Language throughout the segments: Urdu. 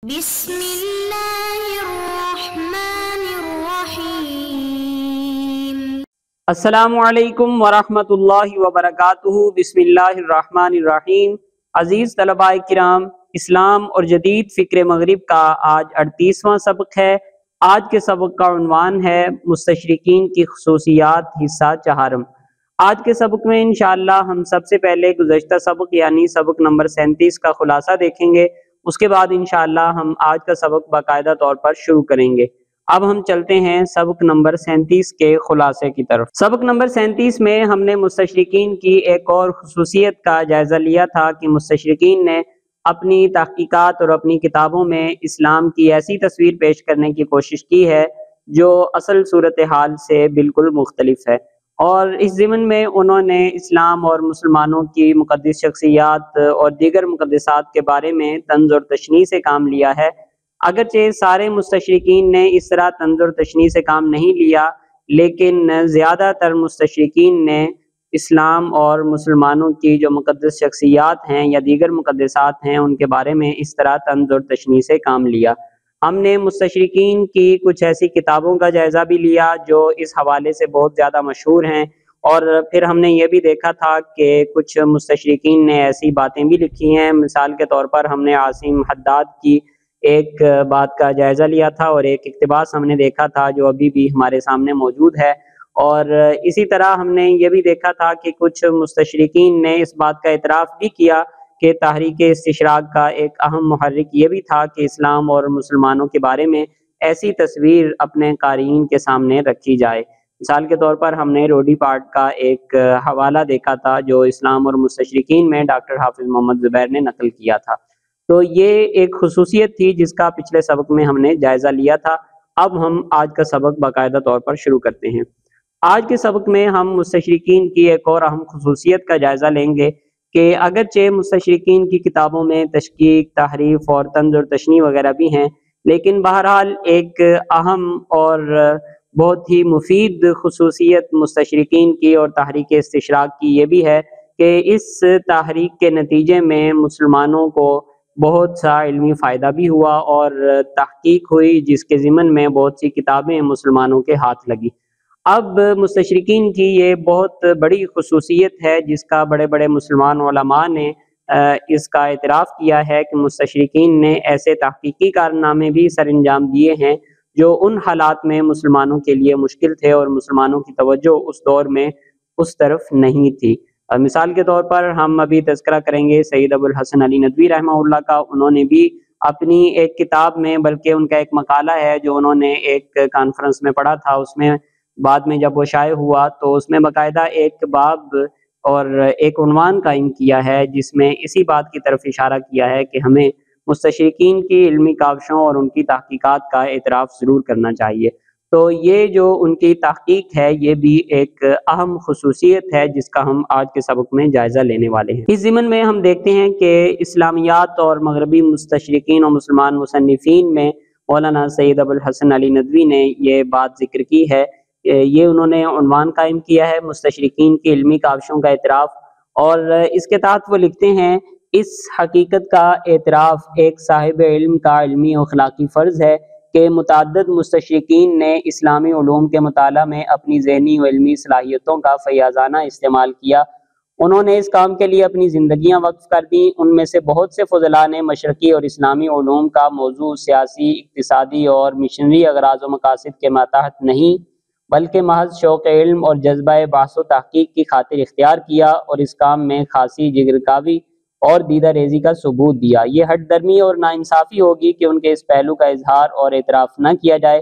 بسم اللہ الرحمن الرحیم۔ السلام علیکم ورحمۃ اللہ وبرکاتہ۔ بسم اللہ الرحمن الرحیم۔ عزیز طلباء کرام، اسلام اور جدید فکر مغرب کا آج 38واں سبق ہے۔ آج کے سبق کا عنوان ہے مستشرقین کی خصوصیات، حصہ 4۔ آج کے سبق میں انشاءاللہ ہم سب سے پہلے گزشتہ سبق یعنی سبق نمبر 37 کا خلاصہ دیکھیں گے۔ اس کے بعد انشاءاللہ ہم آج کا سبق باقاعدہ طور پر شروع کریں گے۔ اب ہم چلتے ہیں سبق نمبر 37 کے خلاصے کی طرف۔ سبق نمبر 37 میں ہم نے مستشرقین کی ایک اور خصوصیت کا جائزہ لیا تھا کہ مستشرقین نے اپنی تحقیقات اور اپنی کتابوں میں اسلام کی ایسی تصویر پیش کرنے کی کوشش کی ہے جو اصل صورتحال سے بالکل مختلف ہے، اور اس ضمن میں انہوں نے اسلام اور مسلمانوں کی مقدس شخصیات اور دیگر مقدسات کے بارے میں طنز اور تشریح سے کام لیا ہے۔ اگرچہ سارے مستشرقین نے اس طرح طنز اور تشریح سے کام نہیں لیا، لیکن زیادہ تر مستشرقین نے اسلام اور مسلمانوں کی جو مقدس شخصیات ہیں یا دیگر مقدسات ہیں ان کے بارے میں اس طرح طنز اور تشریح سے کام لیا۔ ہم نے مستشرقین کی کچھ ایسی کتابوں کا جائزہ بھی لیا جو اس حوالے سے بہت زیادہ مشہور ہیں، اور پھر ہم نے یہ بھی دیکھا تھا کہ کچھ مستشرقین نے ایسی باتیں بھی لکھی ہیں۔ مثال کے طور پر ہم نے عاصم حداد کی ایک بات کا جائزہ لیا تھا اور ایک اقتباس ہم نے دیکھا تھا جو ابھی بھی ہمارے سامنے موجود ہے، اور اسی طرح ہم نے یہ بھی دیکھا تھا کہ کچھ مستشرقین نے اس بات کا اعتراف بھی کیا کہ تحریک استشراق کا ایک اہم محرک یہ بھی تھا کہ اسلام اور مسلمانوں کے بارے میں ایسی تصویر اپنے قارئین کے سامنے رکھی جائے۔ مثال کے طور پر ہم نے روڈی پارٹ کا ایک حوالہ دیکھا تھا جو اسلام اور مستشرقین میں ڈاکٹر حافظ محمد زبیر نے نقل کیا تھا۔ تو یہ ایک خصوصیت تھی جس کا پچھلے سبق میں ہم نے جائزہ لیا تھا۔ اب ہم آج کا سبق باقاعدہ طور پر شروع کرتے ہیں۔ آج کے سبق میں ہم مستشرقین کی ایک اور اہم خصوصیت کا جائزہ لیں گے کہ اگرچہ مستشرقین کی کتابوں میں تشکیک، تحریف اور طنز اور تشنیع وغیرہ بھی ہیں، لیکن بہرحال ایک اہم اور بہت ہی مفید خصوصیت مستشرقین کی اور تحریک استشراق کی یہ بھی ہے کہ اس تحریک کے نتیجے میں مسلمانوں کو بہت سا علمی فائدہ بھی ہوا اور تحقیق ہوئی جس کے ضمن میں بہت سی کتابیں مسلمانوں کے ہاتھ لگی۔ اب مستشرقین کی یہ بہت بڑی خصوصیت ہے جس کا بڑے بڑے مسلمان علماء نے اس کا اعتراف کیا ہے کہ مستشرقین نے ایسے تحقیقی کارنامے بھی سر انجام دیے ہیں جو ان حالات میں مسلمانوں کے لیے مشکل تھے اور مسلمانوں کی توجہ اس دور میں اس طرف نہیں تھی۔ مثال کے طور پر ہم ابھی تذکرہ کریں گے سید ابو الحسن علی ندوی رحمہ اللہ کا۔ انہوں نے بھی اپنی ایک کتاب میں، بلکہ ان کا ایک مقالہ ہے جو انہوں نے ایک کانفرنس میں پڑھا تھا، اس میں بعد میں جب وہ شائع ہوا تو اس میں باقاعدہ ایک باب اور ایک عنوان قائم کیا ہے جس میں اسی بات کی طرف اشارہ کیا ہے کہ ہمیں مستشرقین کی علمی کاوشوں اور ان کی تحقیقات کا اعتراف ضرور کرنا چاہیے۔ تو یہ جو ان کی تحقیق ہے یہ بھی ایک اہم خصوصیت ہے جس کا ہم آج کے سبق میں جائزہ لینے والے ہیں۔ اس ضمن میں ہم دیکھتے ہیں کہ اسلامیات اور مغربی مستشرقین اور مسلمان مصنفین میں مولانا سید ابو الحسن علی ندوی نے یہ بات ذکر کی ہے۔ یہ انہوں نے عنوان قائم کیا ہے مستشرقین کی علمی کاوشوں کا اعتراف، اور اس کے تحت وہ لکھتے ہیں اس حقیقت کا اعتراف ایک صاحب علم کا علمی و اخلاقی فرض ہے کہ متعدد مستشرقین نے اسلامی علوم کے مطالعہ میں اپنی ذہنی و علمی صلاحیتوں کا فیاضانہ استعمال کیا۔ انہوں نے اس کام کے لیے اپنی زندگیاں وقف کر دیں۔ ان میں سے بہت سے فضلاء نے مشرقی اور اسلامی علوم کا موضوع سیاسی، اقتصادی اور مشنری اغراض و مقاصد کے ماتحت نہیں بلکہ محض شوق علم اور جذبہ بحث و تحقیق کی خاطر اختیار کیا، اور اس کام میں خاصی جگرکاوی اور دیدہ ریزی کا ثبوت دیا۔ یہ ہٹ درمی اور ناانصافی ہوگی کہ ان کے اس پہلو کا اظہار اور اعتراف نہ کیا جائے۔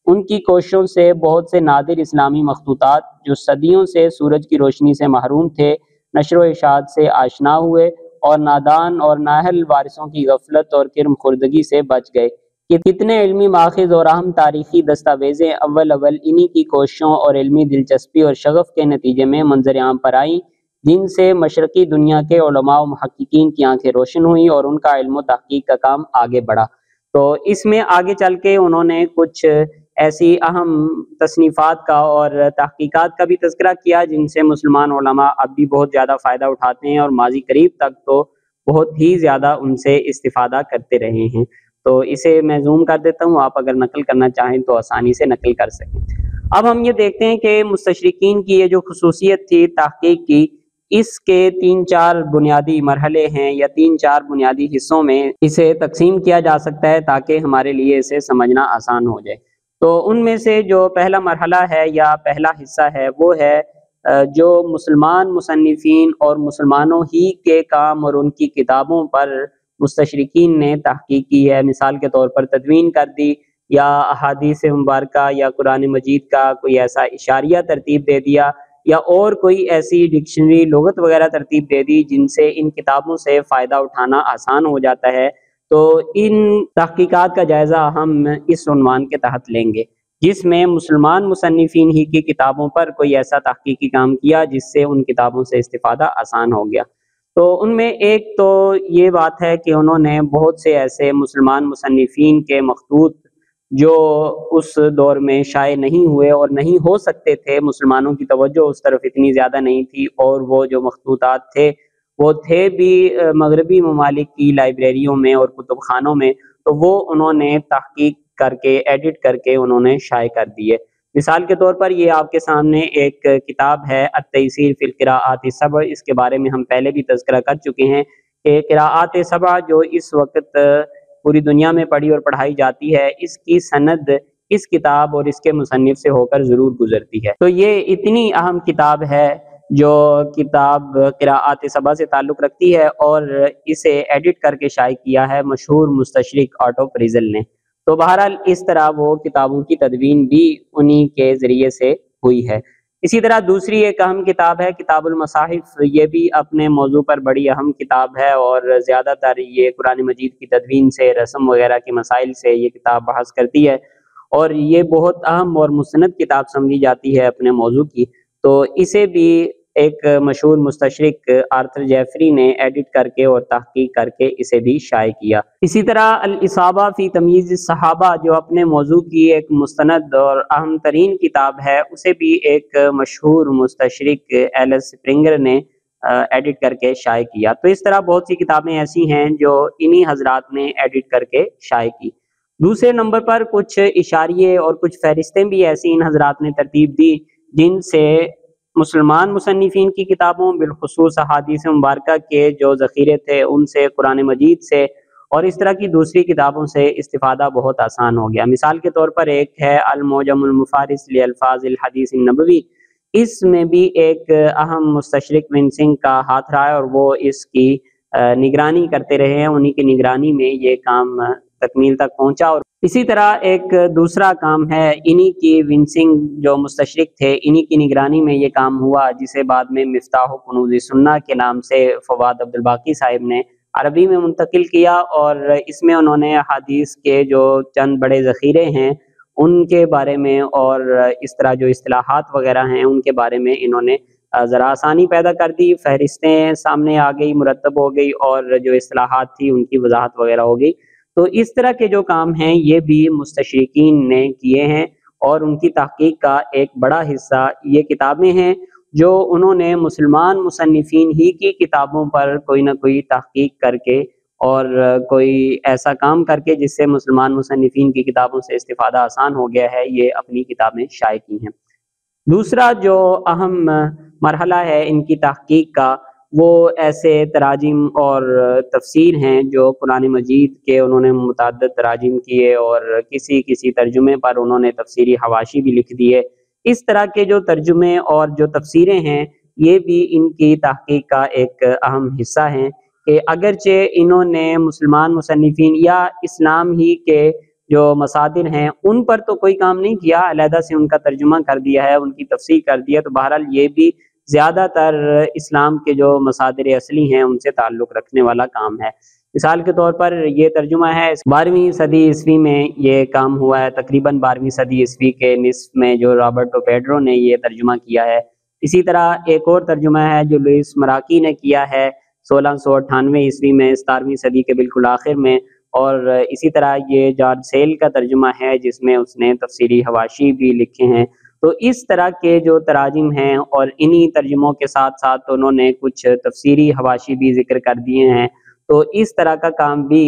ان کی کوششوں سے بہت سے نادر اسلامی مخطوطات جو صدیوں سے سورج کی روشنی سے محروم تھے نشر و اشاعت سے آشنا ہوئے، اور نادان اور نااہل وارثوں کی غفلت اور کرم خوردگی سے بچ گئے کہ کتنے علمی ماخذ اور اہم تاریخی دستاویزیں اول انہی کی کوششوں اور علمی دلچسپی اور شغف کے نتیجے میں منظر عام پر آئیں، جن سے مشرقی دنیا کے علماء و محققین کی آنکھیں روشن ہوئیں اور ان کا علم و تحقیق کا کام آگے بڑھا۔ تو اس میں آگے چل کے انہوں نے کچھ ایسی اہم تصنیفات کا اور تحقیقات کا بھی تذکرہ کیا جن سے مسلمان علماء اب بھی بہت زیادہ فائدہ اٹھاتے ہیں اور ماضی قریب تک تو بہت ہی زیادہ ان سے استفادہ کرتے رہے ہیں۔ تو اسے میں زوم کر دیتا ہوں، آپ اگر نقل کرنا چاہیں تو آسانی سے نقل کر سکیں۔ اب ہم یہ دیکھتے ہیں کہ مستشرقین کی یہ جو خصوصیت تھی تحقیق کی، اس کے 3-4 بنیادی مرحلے ہیں یا 3-4 بنیادی حصوں میں اسے تقسیم کیا جا سکتا ہے تاکہ ہمارے لیے اسے سمجھنا آسان ہو جائے۔ تو ان میں سے جو پہلا مرحلہ ہے یا پہلا حصہ ہے وہ ہے جو مسلمان مصنفین اور مسلمانوں ہی کے کام اور ان کی کتابوں پر مستشرقین نے تحقیق کی ہے، مثال کے طور پر تدوین کر دی یا احادیث مبارکہ یا قرآن مجید کا کوئی ایسا اشاریہ ترتیب دے دیا یا اور کوئی ایسی ڈکشنری لغت وغیرہ ترتیب دے دی جن سے ان کتابوں سے فائدہ اٹھانا آسان ہو جاتا ہے۔ تو ان تحقیقات کا جائزہ ہم اس عنوان کے تحت لیں گے، جس میں مسلمان مصنفین ہی کی کتابوں پر کوئی ایسا تحقیقی کام کیا جس سے ان کتابوں سے استفادہ آسان ہو گیا۔ تو ان میں ایک تو یہ بات ہے کہ انہوں نے بہت سے ایسے مسلمان مصنفین کے مخطوط جو اس دور میں شائع نہیں ہوئے اور نہیں ہو سکتے تھے، مسلمانوں کی توجہ اس طرف اتنی زیادہ نہیں تھی، اور وہ جو مخطوطات تھے وہ تھے بھی مغربی ممالک کی لائبریریوں میں اور کتب خانوں میں، تو وہ انہوں نے تحقیق کر کے ایڈٹ کر کے انہوں نے شائع کر دیے۔ مثال کے طور پر یہ آپ کے سامنے ایک کتاب ہے التیسیر فی القراءات السبع، اس کے بارے میں ہم پہلے بھی تذکرہ کر چکے ہیں کہ قراءات سبع جو اس وقت پوری دنیا میں پڑھی اور پڑھائی جاتی ہے، اس کی سند اس کتاب اور اس کے مصنف سے ہو کر ضرور گزرتی ہے۔ تو یہ اتنی اہم کتاب ہے جو کتاب قراءات سبع سے تعلق رکھتی ہے، اور اسے ایڈٹ کر کے شائع کیا ہے مشہور مستشرق آٹو پریزل نے۔ تو بہرحال اس طرح وہ کتابوں کی تدوین بھی انہی کے ذریعے سے ہوئی ہے۔ اسی طرح دوسری ایک اہم کتاب ہے کتاب المصاحف، یہ بھی اپنے موضوع پر بڑی اہم کتاب ہے، اور زیادہ تر یہ قرآن مجید کی تدوین سے، رسم وغیرہ کے مسائل سے یہ کتاب بحث کرتی ہے، اور یہ بہت اہم اور مستند کتاب سمجھی جاتی ہے اپنے موضوع کی۔ تو اسے بھی ایک مشہور مستشرق آرتھر جیفری نے ایڈٹ کر کے اور تحقیق کر کے اسے بھی شائع کیا۔ اسی طرح الاصابہ فی تمییز الصحابہ جو اپنے موضوع کی ایک مستند اور اہم ترین کتاب ہے، اسے بھی ایک مشہور مستشرق ایلس اسپرنگر نے ایڈٹ کر کے شائع کیا۔ تو اس طرح بہت سی کتابیں ایسی ہیں جو انہی حضرات نے ایڈٹ کر کے شائع کی۔ دوسرے نمبر پر کچھ اشاریے اور کچھ فہرستیں بھی ایسی ان حضرات نے ترتیب دی جن سے مسلمان مصنفین کی کتابوں بالخصوص احادیث مبارکہ کے جو ذخیرے تھے ان سے، قرآن مجید سے اور اس طرح کی دوسری کتابوں سے استفادہ بہت آسان ہو گیا۔ مثال کے طور پر ایک ہے المعجم المفارس لالفاظ الحدیث النبوی، اس میں بھی ایک اہم مستشرق ونسنگ کا ہاتھ رہا ہے، اور وہ اس کی نگرانی کرتے رہے ہیں، انہی کی نگرانی میں یہ کام تکمیل تک پہنچا۔ اور اسی طرح ایک دوسرا کام ہے انہی کی ونسنگ جو مستشرق تھے، انہی کی نگرانی میں یہ کام ہوا، جسے بعد میں مفتاح کنوز سنہ کے نام سے فواد عبدالباقی صاحب نے عربی میں منتقل کیا، اور اس میں انہوں نے حدیث کے جو چند بڑے ذخیرے ہیں ان کے بارے میں اور اس طرح جو اصطلاحات وغیرہ ہیں ان کے بارے میں انہوں نے ذرا آسانی پیدا کر دی، فہرستیں سامنے آ گئی، مرتب ہو گئی، اور جو اصطلاحات تھی ان کی وضاحت وغیرہ ہو گئی۔ تو اس طرح کے جو کام ہیں یہ بھی مستشرقین نے کیے ہیں، اور ان کی تحقیق کا ایک بڑا حصہ یہ کتابیں ہیں جو انہوں نے مسلمان مصنفین ہی کی کتابوں پر کوئی نہ کوئی تحقیق کر کے اور کوئی ایسا کام کر کے جس سے مسلمان مصنفین کی کتابوں سے استفادہ آسان ہو گیا ہے، یہ اپنی کتابیں شائع کی ہیں۔ دوسرا جو اہم مرحلہ ہے ان کی تحقیق کا، وہ ایسے تراجم اور تفسیر ہیں جو قرآن مجید کے انہوں نے متعدد تراجم کیے، اور کسی ترجمے پر انہوں نے تفسیری حواشی بھی لکھ دیے۔ اس طرح کے جو ترجمے اور جو تفسیریں ہیں یہ بھی ان کی تحقیق کا ایک اہم حصہ ہیں، کہ اگرچہ انہوں نے مسلمان مصنفین یا اسلام ہی کے جو مصادر ہیں ان پر تو کوئی کام نہیں کیا، علیحدہ سے ان کا ترجمہ کر دیا ہے، ان کی تفسیر کر دیا، تو بہرحال یہ بھی زیادہ تر اسلام کے جو مصادر اصلی ہیں ان سے تعلق رکھنے والا کام ہے۔ مثال کے طور پر یہ ترجمہ ہے 12ویں صدی عیسوی میں یہ کام ہوا ہے، تقریباً 12ویں صدی عیسوی کے نصف میں جو رابرٹو پیڈرو نے یہ ترجمہ کیا ہے۔ اسی طرح ایک اور ترجمہ ہے جو لوئس مراکی نے کیا ہے 1698 عیسوی میں، 17ویں صدی کے بالکل آخر میں، اور اسی طرح یہ جارج سیل کا ترجمہ ہے جس میں اس نے تفسیری حواشی بھی لکھے ہیں۔ تو اس طرح کے جو تراجم ہیں اور انہی ترجموں کے ساتھ ساتھ انہوں نے کچھ تفسیری حواشی بھی ذکر کر دیے ہیں، تو اس طرح کا کام بھی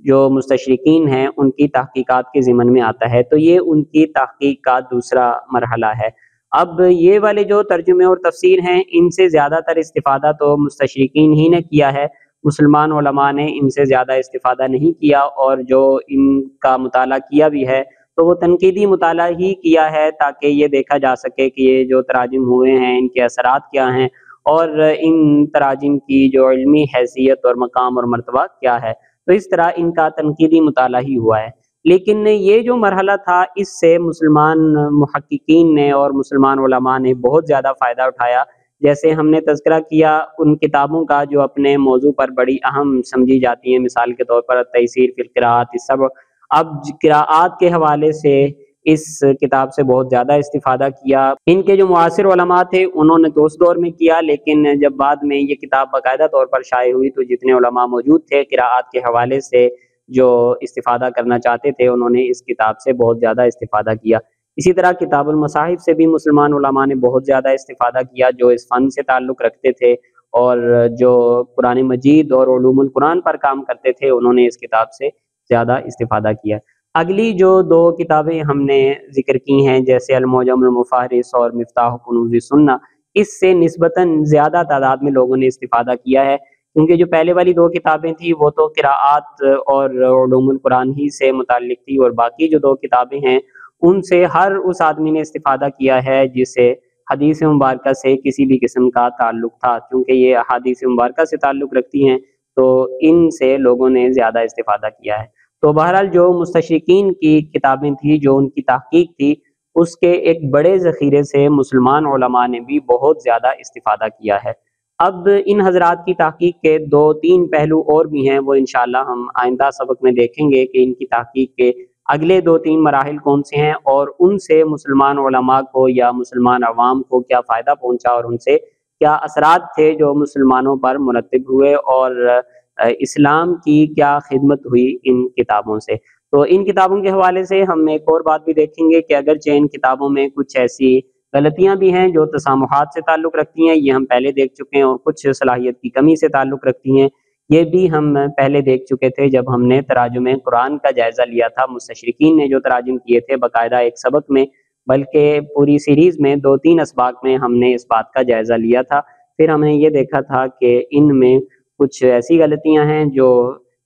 جو مستشرقین ہیں ان کی تحقیقات کے ضمن میں آتا ہے، تو یہ ان کی تحقیق کا دوسرا مرحلہ ہے۔ اب یہ والے جو ترجمے اور تفسیر ہیں ان سے زیادہ تر استفادہ تو مستشرقین ہی نے کیا ہے، مسلمان علماء نے ان سے زیادہ استفادہ نہیں کیا، اور جو ان کا مطالعہ کیا بھی ہے تو وہ تنقیدی مطالعہ ہی کیا ہے تاکہ یہ دیکھا جا سکے کہ یہ جو تراجم ہوئے ہیں ان کے اثرات کیا ہیں اور ان تراجم کی جو علمی حیثیت اور مقام اور مرتبہ کیا ہے۔ تو اس طرح ان کا تنقیدی مطالعہ ہی ہوا ہے۔ لیکن یہ جو مرحلہ تھا اس سے مسلمان محققین نے اور مسلمان علماء نے بہت زیادہ فائدہ اٹھایا۔ جیسے ہم نے تذکرہ کیا ان کتابوں کا جو اپنے موضوع پر بڑی اہم سمجھی جاتی ہیں، مثال کے طور پر تیسیر فی القراءات السبع، اب قراءات کے حوالے سے اس کتاب سے بہت زیادہ استفادہ کیا۔ ان کے جو معاصر علماء تھے انہوں نے تو اس دور میں کیا، لیکن جب بعد میں یہ کتاب باقاعدہ طور پر شائع ہوئی تو جتنے علماء موجود تھے قراءات کے حوالے سے جو استفادہ کرنا چاہتے تھے انہوں نے اس کتاب سے بہت زیادہ استفادہ کیا۔ اسی طرح کتاب المصاحف سے بھی مسلمان علماء نے بہت زیادہ استفادہ کیا، جو اس فن سے تعلق رکھتے تھے اور جو قرآن مجید اور علوم القرآن پر کام کرتے تھے انہوں نے اس کتاب سے زیادہ استفادہ کیا۔ اگلی جو دو کتابیں ہم نے ذکر کی ہیں جیسے المعجم المفہرس اور مفتاح کنوز السنہ، اس سے نسبتاً زیادہ تعداد میں لوگوں نے استفادہ کیا ہے، کیونکہ جو پہلے والی دو کتابیں تھیں وہ تو قراءات اور علوم القرآن ہی سے متعلق تھی، اور باقی جو دو کتابیں ہیں ان سے ہر اس آدمی نے استفادہ کیا ہے جسے حدیث مبارکہ سے کسی بھی قسم کا تعلق تھا، کیونکہ یہ احادیث مبارکہ سے تعلق رکھتی ہیں تو ان سے لوگوں نے زیادہ استفادہ کیا ہے۔ تو بہرحال جو مستشرقین کی کتابیں تھیں، جو ان کی تحقیق تھی، اس کے ایک بڑے ذخیرے سے مسلمان علماء نے بھی بہت زیادہ استفادہ کیا ہے۔ اب ان حضرات کی تحقیق کے دو تین پہلو اور بھی ہیں، وہ انشاءاللہ ہم آئندہ سبق میں دیکھیں گے کہ ان کی تحقیق کے اگلے دو تین مراحل کون سے ہیں اور ان سے مسلمان علماء کو یا مسلمان عوام کو کیا فائدہ پہنچا اور ان سے کیا اثرات تھے جو مسلمانوں پر مرتب ہوئے، اور اسلام کی کیا خدمت ہوئی ان کتابوں سے۔ تو ان کتابوں کے حوالے سے ہم ایک اور بات بھی دیکھیں گے کہ اگرچہ ان کتابوں میں کچھ ایسی غلطیاں بھی ہیں جو تسامحات سے تعلق رکھتی ہیں، یہ ہم پہلے دیکھ چکے ہیں، اور کچھ صلاحیت کی کمی سے تعلق رکھتی ہیں، یہ بھی ہم پہلے دیکھ چکے تھے جب ہم نے تراجم قرآن کا جائزہ لیا تھا۔ مستشرقین نے جو تراجم کیے تھے باقاعدہ ایک سبق میں، بلکہ پوری سیریز میں دو تین اسباق میں ہم نے اس بات کا جائزہ لیا تھا۔ پھر ہم نے یہ دیکھا تھا کہ ان میں کچھ ایسی غلطیاں ہیں جو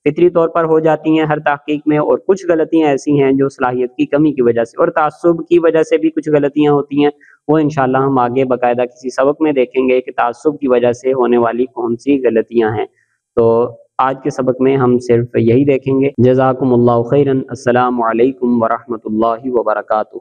فطری طور پر ہو جاتی ہیں ہر تحقیق میں، اور کچھ غلطیاں ایسی ہیں جو صلاحیت کی کمی کی وجہ سے اور تعصب کی وجہ سے بھی کچھ غلطیاں ہوتی ہیں، وہ انشاءاللہ ہم آگے باقاعدہ کسی سبق میں دیکھیں گے کہ تعصب کی وجہ سے ہونے والی کون سی غلطیاں ہیں۔ تو آج کے سبق میں ہم صرف یہی دیکھیں گے۔ جزاکم اللہ خیرا، السلام علیکم ورحمۃ اللہ وبرکاتہ۔